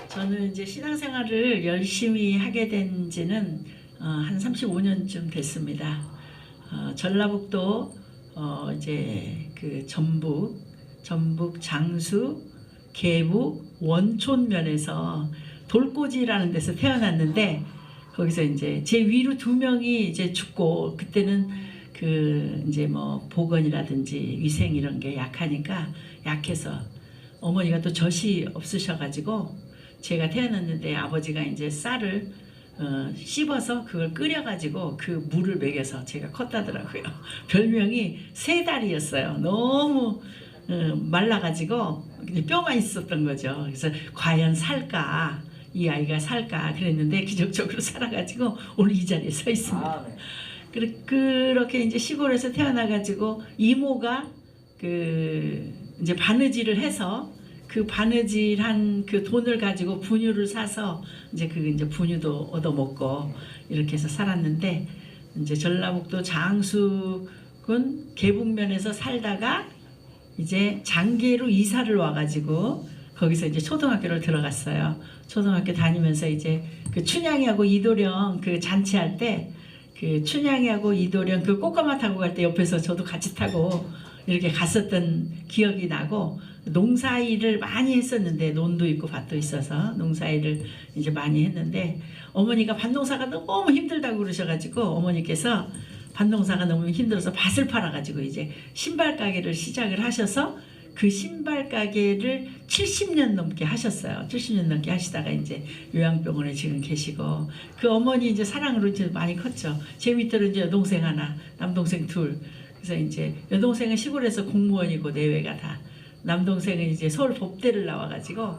저는 이제 신앙생활을 열심히 하게 된 지는 한 35년쯤 됐습니다. 전라북도 이제 그 전북 장수 계북 원촌면에서 돌꽂이라는 데서 태어났는데, 거기서 이제 제 위로 2명이 이제 죽고, 그때는 그 이제 뭐 보건이라든지 위생 이런 게 약해서 어머니가 또 젖이 없으셔가지고 제가 태어났는데 아버지가 이제 쌀을 씹어서 그걸 끓여가지고 그 물을 먹여서 제가 컸다더라고요. 별명이 새다리였어요. 너무 말라가지고 뼈만 있었던 거죠. 그래서 과연 살까, 이 아이가 살까 그랬는데 기적적으로 살아가지고 오늘 이 자리에 서 있습니다. 네. 그렇게 이제 시골에서 태어나가지고 이모가 그 이제 바느질을 해서 그 바느질한 그 돈을 가지고 분유를 사서 이제 분유도 얻어먹고 이렇게 해서 살았는데, 이제 전라북도 장수군 계북면에서 살다가 이제 장계로 이사를 와가지고 거기서 이제 초등학교를 들어갔어요. 초등학교 다니면서 이제 그 춘향이하고 이도령 그 잔치할 때 그 춘향이하고 이도령 그 꽃가마 타고 갈 때 옆에서 저도 같이 타고 이렇게 갔었던 기억이 나고, 농사일을 많이 했었는데, 논도 있고 밭도 있어서 농사일을 이제 많이 했는데, 어머니가 밭농사가 너무 힘들다고 그러셔가지고 어머니께서 밭농사가 너무 힘들어서 밭을 팔아가지고 이제 신발 가게를 시작을 하셔서 그 신발 가게를 70년 넘게 하셨어요. 70년 넘게 하시다가 이제 요양병원에 지금 계시고, 그 어머니 이제 사랑으로 이제 많이 컸죠. 제 밑으로 이제 여동생 하나, 남동생 둘. 그래서 이제 여동생은 시골에서 공무원이고 내외가 다, 남동생은 이제 서울 법대를 나와가지고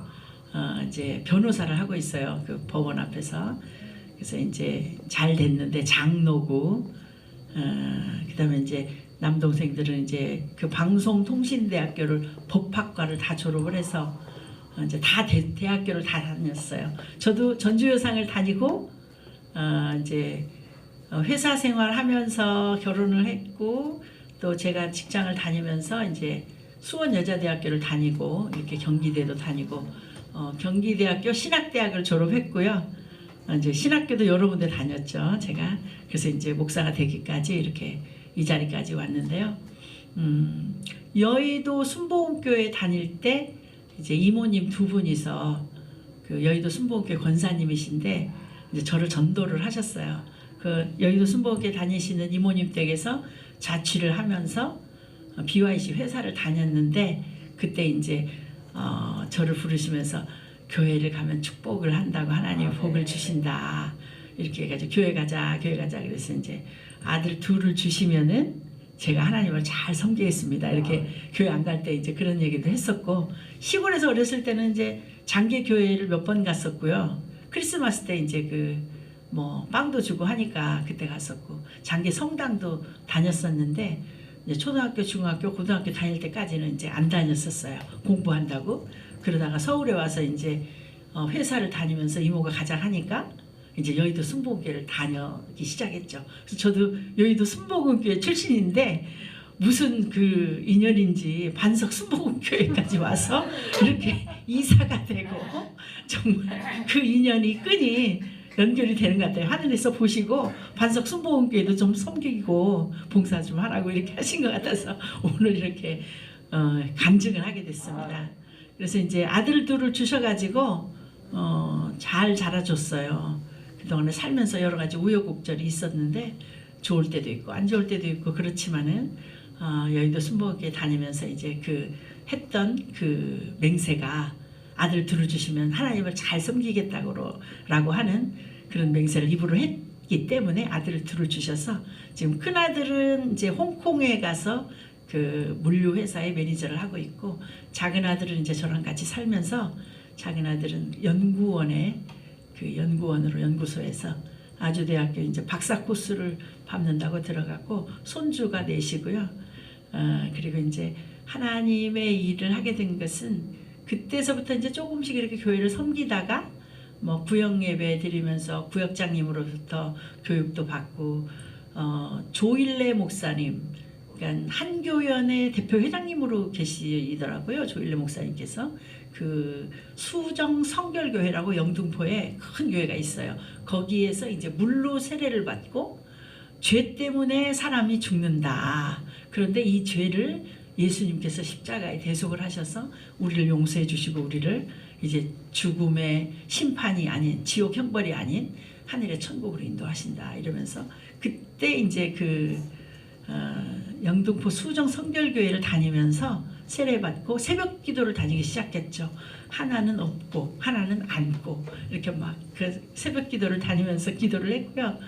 이제 변호사를 하고 있어요. 그 법원 앞에서. 그래서 이제 잘 됐는데 장로고, 그다음에 이제 남동생들은 이제 그 방송통신대학교를 법학과를 다 졸업을 해서 이제 다 대학교를 다 다녔어요. 저도 전주여상을 다니고 이제 회사 생활하면서 결혼을 했고, 또 제가 직장을 다니면서 이제 수원여자대학교를 다니고 이렇게 경기대도 다니고 경기대학교 신학대학을 졸업했고요. 이제 신학교도 여러 군데 다녔죠, 제가. 그래서 이제 목사가 되기까지 이렇게 이 자리까지 왔는데요. 여의도 순복음교회 다닐 때 이제 이모님 2분이서 그 여의도 순복음교회 권사님이신데 이제 저를 전도를 하셨어요. 그 여의도 순복음교회 다니시는 이모님 댁에서 자취를 하면서 BYC 회사를 다녔는데, 그때 이제 저를 부르시면서 교회를 가면 축복을 한다고, 하나님이 복을 주신다 이렇게 해가지고 교회 가자 그래서 이제 아들 2을 주시면은 제가 하나님을 잘 섬기겠습니다 이렇게 교회 안 갈 때 이제 그런 얘기도 했었고, 시골에서 어렸을 때는 이제 장계 교회를 몇 번 갔었고요. 크리스마스 때 이제 그 뭐 빵도 주고 하니까 그때 갔었고, 장계 성당도 다녔었는데, 이제 초등학교, 중학교, 고등학교 다닐 때까지는 이제 안 다녔었어요. 공부한다고. 그러다가 서울에 와서 이제 회사를 다니면서 이모가 가자 하니까 이제 여의도 순복음교회를 다니기 시작했죠. 그래서 저도 여의도 순복음교회 출신인데 무슨 그 인연인지 반석 순복음교회까지 와서 이렇게 이사가 되고, 정말 그 인연이 끈이 연결이 되는 것 같아요. 하늘에서 보시고 반석 순복음교회도 좀 섬기고 봉사 좀 하라고 이렇게 하신 것 같아서 오늘 이렇게 간증을 하게 됐습니다. 그래서 이제 아들 2을 주셔가지고 잘 자라줬어요. 그동안에 살면서 여러 가지 우여곡절이 있었는데, 좋을 때도 있고 안 좋을 때도 있고, 그렇지만은 여의도 순복음교회 다니면서 이제 그 했던 그 맹세가, 아들 2을 주시면 하나님을 잘 섬기겠다고 하는 그런 맹세를 입으로 했기 때문에 아들 2를 주셔서, 지금 큰 아들은 이제 홍콩에 가서 그 물류 회사의 매니저를 하고 있고, 작은 아들은 이제 저랑 같이 살면서, 작은 아들은 연구소에서 아주대학교 이제 박사 코스를 밟는다고 들어갔고, 손주가 넷이고요. 그리고 이제 하나님의 일을 하게 된 것은 그때서부터 이제 조금씩 이렇게 교회를 섬기다가 뭐 구역 예배 드리면서 구역장님으로부터 교육도 받고, 조일래 목사님, 그러니까 한교연의 대표 회장님으로 계시더라고요. 조일래 목사님께서. 그 수정 성결교회라고 영등포에 큰 교회가 있어요. 거기에서 이제 물로 세례를 받고 죄 때문에 사람이 죽는다. 그런데 이 죄를 예수님께서 십자가에 대속을 하셔서 우리를 용서해 주시고 우리를 이제 죽음의 심판이 아닌 지옥 형벌이 아닌 하늘의 천국으로 인도하신다. 이러면서 그때 이제 영등포 수정 성결교회를 다니면서 세례받고 새벽 기도를 다니기 시작했죠. 하나는 없고 하나는 안고 이렇게 막 그 새벽 기도를 다니면서 기도를 했고요.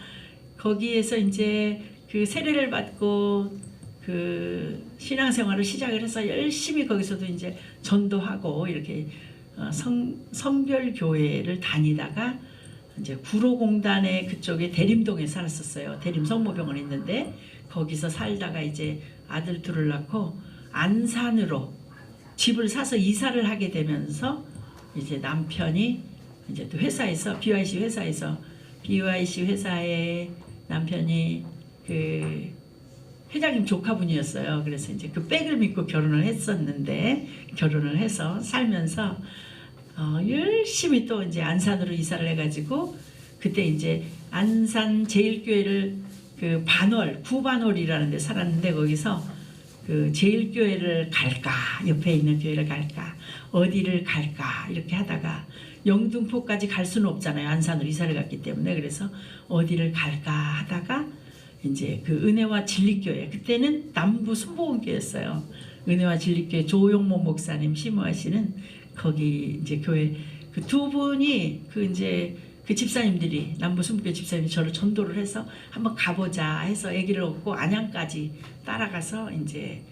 거기에서 이제 그 세례를 받고 그 신앙생활을 시작을 해서 열심히 거기서도 이제 전도하고 이렇게 성결교회를 다니다가 이제 구로공단의 그쪽에 대림동에 살았었어요. 대림 성모병원 있는데 거기서 살다가 이제 아들 둘을 낳고 안산으로 집을 사서 이사를 하게 되면서 이제 남편이 이제 또 회사에서 BYC 회사에 남편이 그 회장님 조카분이었어요. 그래서 이제 그 백을 믿고 결혼을 했었는데 결혼을 해서 살면서 열심히 또 이제 안산으로 이사를 해가지고 그때 이제 안산 제일교회를 그 구반월이라는 데 살았는데 거기서 그 제일교회를 갈까 옆에 있는 교회를 갈까 어디를 갈까 이렇게 하다가 영등포까지 갈 수는 없잖아요. 안산으로 이사를 갔기 때문에. 그래서 어디를 갈까 하다가 이제 그 은혜와 진리교회, 그때는 남부 순복음교회였어요. 은혜와 진리교회 조용모 목사님 심호하시는 거기 이제 교회 그 두 분이 그 이제 그 집사님들이 남부 순복음교회 집사님이 저를 전도를 해서 한번 가보자 해서 아기를 얻고 안양까지 따라가서 이제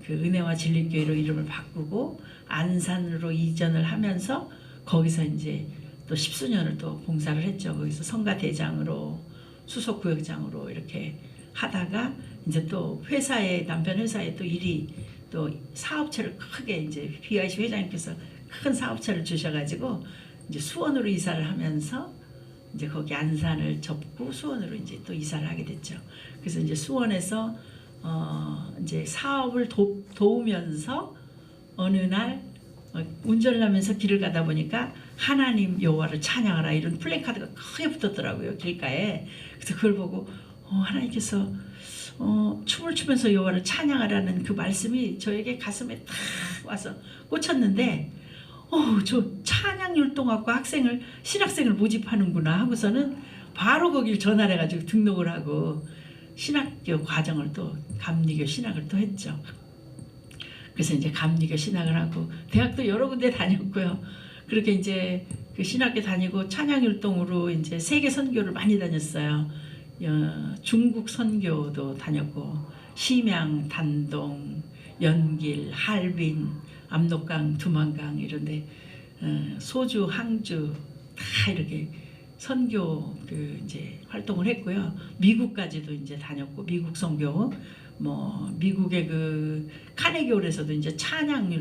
그 은혜와 진리교회로 이름을 바꾸고 안산으로 이전을 하면서 거기서 이제 또 십수년을 또 봉사를 했죠. 거기서 성가대장으로 수석구역장으로 이렇게 하다가 이제 또 남편 회사에 또 일이 또 사업체를 크게 이제 BYC 회장님께서 큰 사업체를 주셔가지고 이제 수원으로 이사를 하면서 이제 거기 안산을 접고 수원으로 이제 또 이사를 하게 됐죠. 그래서 이제 수원에서 이제 사업을 도우면서 어느 날 운전을 하면서 길을 가다 보니까 하나님 여호와를 찬양하라 이런 플래카드가 크게 붙었더라고요. 길가에. 그래서 그걸 보고 하나님께서 춤을 추면서 여호와를 찬양하라는 그 말씀이 저에게 가슴에 탁 와서 꽂혔는데 저 찬양율동학과 신학생을 모집하는구나 하고서는 바로 거길 전화를 해가지고 등록을 하고 신학교 과정을 또 감리교 신학을 또 했죠. 그래서 이제 감리교 신학을 하고 대학도 여러 군데 다녔고요. 그렇게 이제 그 신학교 다니고 찬양율동으로 이제 세계 선교를 많이 다녔어요. 중국 선교도 다녔고 심양, 단동, 연길, 할빈, 압록강, 두만강 이런데 소주, 항주 다 이렇게 선교 그 이제 활동을 했고요. 미국까지도 이제 다녔고 미국 선교 미국의 그 카네기홀에서도 이제 찬양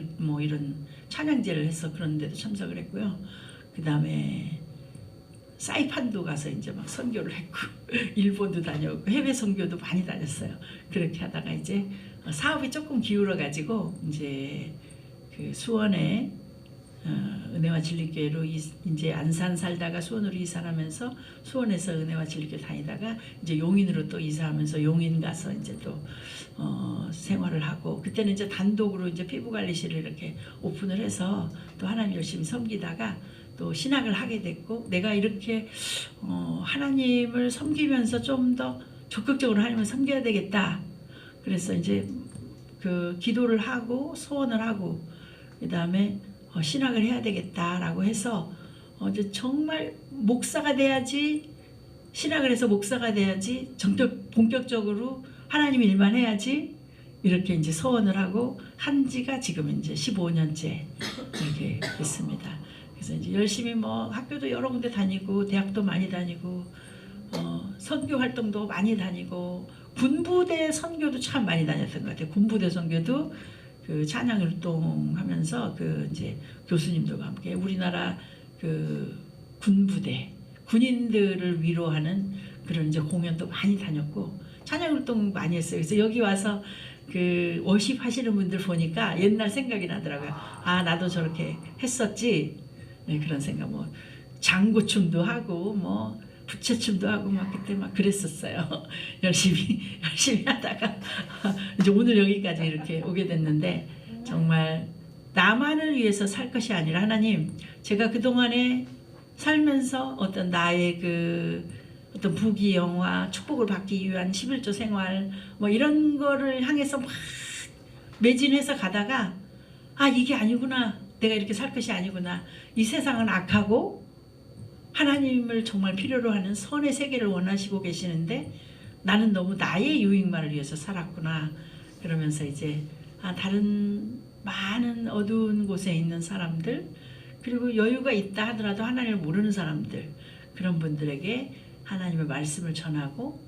이런 찬양제를 해서 그런 데도 참석을 했고요. 그 다음에 사이판도 가서 이제 막 선교를 했고 일본도 다녔고 해외 선교도 많이 다녔어요. 그렇게 하다가 이제 사업이 조금 기울어 가지고 이제 그 수원에 은혜와 진리교회로 이제 안산 살다가 수원으로 이사하면서 수원에서 은혜와 진리교회 다니다가 이제 용인으로 또 이사하면서 용인 가서 이제 또 생활을 하고 그때는 이제 단독으로 이제 피부관리실을 이렇게 오픈을 해서 또 하나님 열심히 섬기다가 또 신학을 하게 됐고 내가 이렇게 하나님을 섬기면서 좀 더 적극적으로 하나님을 섬겨야 되겠다. 그래서 이제 그 기도를 하고 소원을 하고 그 다음에 신학을 해야 되겠다라고 해서 이제 정말 목사가 돼야지 신학을 해서 목사가 돼야지 본격적으로 하나님 일만 해야지 이렇게 이제 소원을 하고 한 지가 지금 이제 15년째 이렇게 됐습니다. 그래서 이제 열심히 학교도 여러 군데 다니고 대학도 많이 다니고 선교 활동도 많이 다니고 군부대 선교도 참 많이 다녔던 것 같아요. 군부대 선교도 그 찬양율동 하면서 그 이제 교수님들과 함께 우리나라 그 군부대 군인들을 위로하는 그런 이제 공연도 많이 다녔고 찬양율동 많이 했어요. 그래서 여기 와서 그 워십 하시는 분들 보니까 옛날 생각이 나더라고요. 아, 나도 저렇게 했었지. 네, 그런 생각. 뭐 장구춤도 하고 뭐 부채춤도 하고 막 그때 막 그랬었어요. 열심히 하다가 이제 오늘 여기까지 이렇게 오게 됐는데, 정말 나만을 위해서 살 것이 아니라 하나님, 제가 그동안에 살면서 어떤 나의 그 어떤 부귀영화, 축복을 받기 위한 11조 생활 뭐 이런 거를 향해서 막 매진해서 가다가, 아, 이게 아니구나, 내가 이렇게 살 것이 아니구나, 이 세상은 악하고 하나님을 정말 필요로 하는 선의 세계를 원하시고 계시는데 나는 너무 나의 유익만을 위해서 살았구나. 그러면서 이제 다른 많은 어두운 곳에 있는 사람들, 그리고 여유가 있다 하더라도 하나님을 모르는 사람들, 그런 분들에게 하나님의 말씀을 전하고,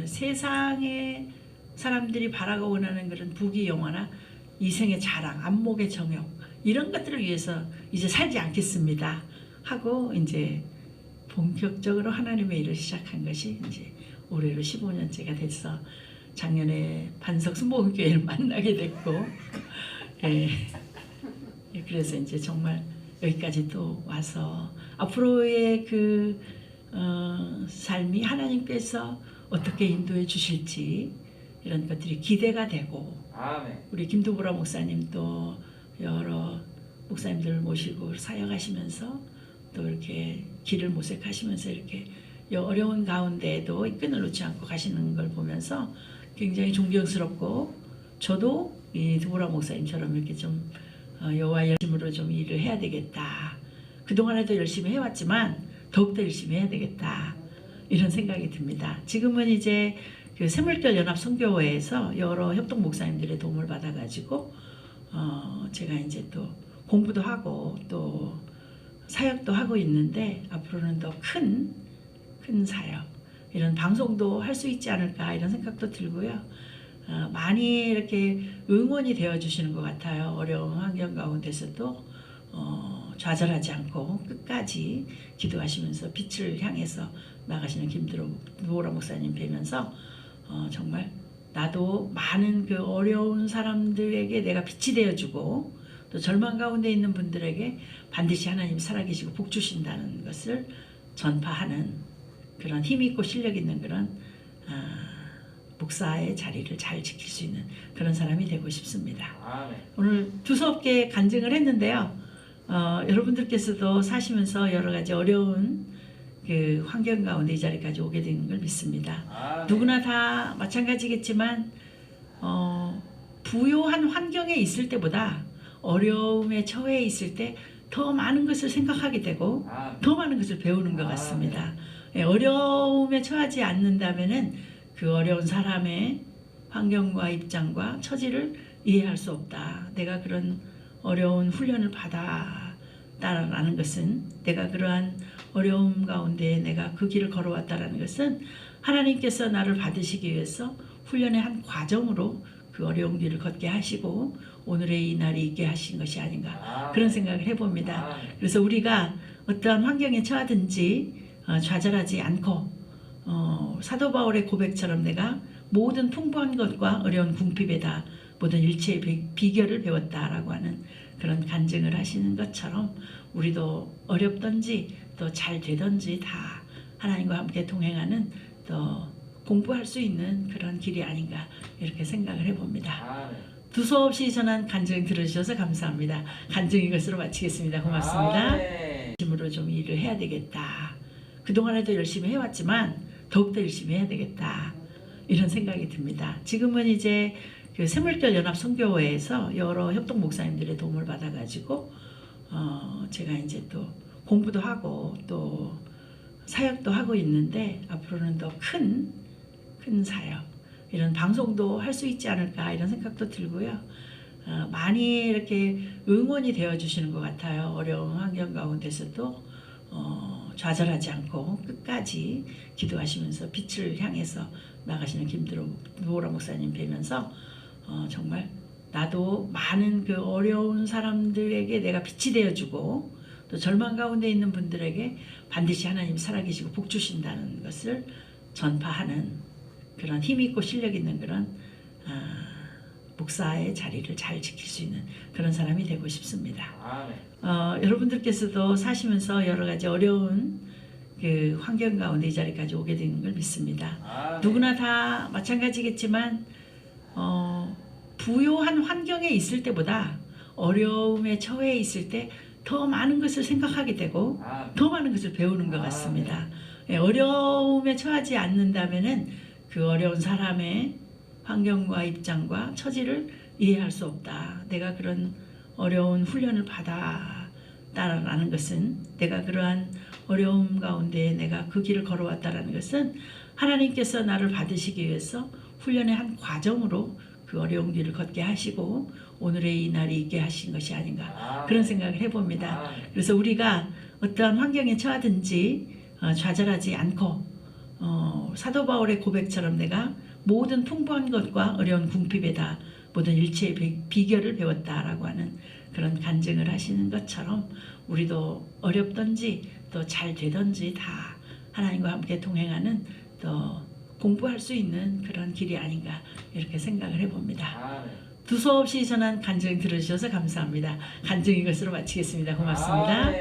세상의 사람들이 바라고 원하는 그런 부귀영화나 이생의 자랑, 안목의 정욕, 이런 것들을 위해서 이제 살지 않겠습니다 하고 이제 본격적으로 하나님의 일을 시작한 것이 이제 올해로 15년째가 돼서 작년에 반석수 모금교회를 만나게 됐고, 예, 그래서 이제 정말 여기까지 또 와서 앞으로의 그 삶이 하나님께서 어떻게 인도해 주실지 이런 것들이 기대가 되고, 아멘. 우리 김두보라 목사님도 여러 목사님들을 모시고 사역하시면서 또 이렇게 길을 모색하시면서 이렇게 어려운 가운데에도 끈을 놓지 않고 가시는 걸 보면서 굉장히 존경스럽고, 저도 이 두보라 목사님처럼 이렇게 좀 여호와 열심으로 좀 일을 해야 되겠다. 그동안에도 열심히 해왔지만 더욱더 열심히 해야 되겠다, 이런 생각이 듭니다. 지금은 이제 그 샘물결 연합 선교회에서 여러 협동 목사님들의 도움을 받아가지고 제가 이제 또 공부도 하고 또 사역도 하고 있는데, 앞으로는 더 큰 사역, 이런 방송도 할 수 있지 않을까, 이런 생각도 들고요. 많이 이렇게 응원이 되어 주시는 것 같아요. 어려운 환경 가운데서도 좌절하지 않고 끝까지 기도하시면서 빛을 향해서 나가시는 김두보라 목사님 뵈면서 정말 나도 많은 그 어려운 사람들에게 내가 빛이 되어주고, 또 절망 가운데 있는 분들에게 반드시 하나님이 살아계시고 복 주신다는 것을 전파하는 그런 힘 있고 실력 있는 그런 목사의 자리를 잘 지킬 수 있는 그런 사람이 되고 싶습니다. 아멘. 오늘 두서없게 간증을 했는데요. 여러분들께서도 사시면서 여러 가지 어려운 그 환경 가운데 이 자리까지 오게 된 걸 믿습니다. 아멘. 누구나 다 마찬가지겠지만 부요한 환경에 있을 때보다 어려움에 처해 있을 때 더 많은 것을 생각하게 되고 더 많은 것을 배우는 것 같습니다. 어려움에 처하지 않는다면은 그 어려운 사람의 환경과 입장과 처지를 이해할 수 없다. 내가 그런 어려운 훈련을 받았다라는 것은, 내가 그러한 어려움 가운데 내가 그 길을 걸어왔다라는 것은 하나님께서 나를 받으시기 위해서 훈련의 한 과정으로 그 어려운 길을 걷게 하시고 오늘의 이 날이 있게 하신 것이 아닌가, 그런 생각을 해봅니다. 그래서 우리가 어떠한 환경에 처하든지 좌절하지 않고 사도 바울의 고백처럼 내가 모든 풍부한 것과 어려운 궁핍에다 모든 일체의 비결을 배웠다라고 하는 그런 간증을 하시는 것처럼, 우리도 어렵든지 또 잘 되든지 다 하나님과 함께 동행하는 또 공부할 수 있는 그런 길이 아닌가, 이렇게 생각을 해봅니다. 두서없이 전한 간증 들어주셔서 감사합니다. 간증 이것으로 마치겠습니다. 고맙습니다. 열심으로 좀 일을 해야 되겠다. 그동안에도 열심히 해왔지만 더욱더 열심히 해야 되겠다, 이런 생각이 듭니다. 지금은 이제 그 샘물결 연합 선교회에서 여러 협동 목사님들의 도움을 받아가지고 제가 이제 또 공부도 하고 또 사역도 하고 있는데, 앞으로는 더 큰 사역, 이런 방송도 할 수 있지 않을까, 이런 생각도 들고요. 많이 이렇게 응원이 되어 주시는 것 같아요. 어려운 환경 가운데서도 좌절하지 않고 끝까지 기도하시면서 빛을 향해서 나가시는 김두보라 목사님 뵈면서 정말 나도 많은 그 어려운 사람들에게 내가 빛이 되어주고, 또 절망 가운데 있는 분들에게 반드시 하나님이 살아계시고 복 주신다는 것을 전파하는 그런 힘 있고 실력 있는 그런 목사의 자리를 잘 지킬 수 있는 그런 사람이 되고 싶습니다. 아멘. 여러분들께서도 사시면서 여러 가지 어려운 그 환경 가운데 이 자리까지 오게 되는 걸 믿습니다. 아멘. 누구나 다 마찬가지겠지만 부요한 환경에 있을 때보다 어려움에 처해 있을 때 더 많은 것을 생각하게 되고 아멘. 더 많은 것을 배우는 것 같습니다. 예, 어려움에 처하지 않는다면은 그 어려운 사람의 환경과 입장과 처지를 이해할 수 없다. 내가 그런 어려운 훈련을 받았다라는 것은, 내가 그러한 어려움 가운데 내가 그 길을 걸어왔다라는 것은 하나님께서 나를 받으시기 위해서 훈련의 한 과정으로 그 어려운 길을 걷게 하시고 오늘의 이 날이 있게 하신 것이 아닌가, 그런 생각을 해봅니다. 그래서 우리가 어떠한 환경에 처하든지 좌절하지 않고 사도 바울의 고백처럼 내가 모든 풍부한 것과 어려운 궁핍에다 모든 일체의 비결을 배웠다라고 하는 그런 간증을 하시는 것처럼 우리도 어렵든지 또 잘 되든지 다 하나님과 함께 동행하는, 또 공부할 수 있는 그런 길이 아닌가, 이렇게 생각을 해봅니다. 두서없이 전한 간증 들으셔서 감사합니다. 간증 이것으로 마치겠습니다. 고맙습니다.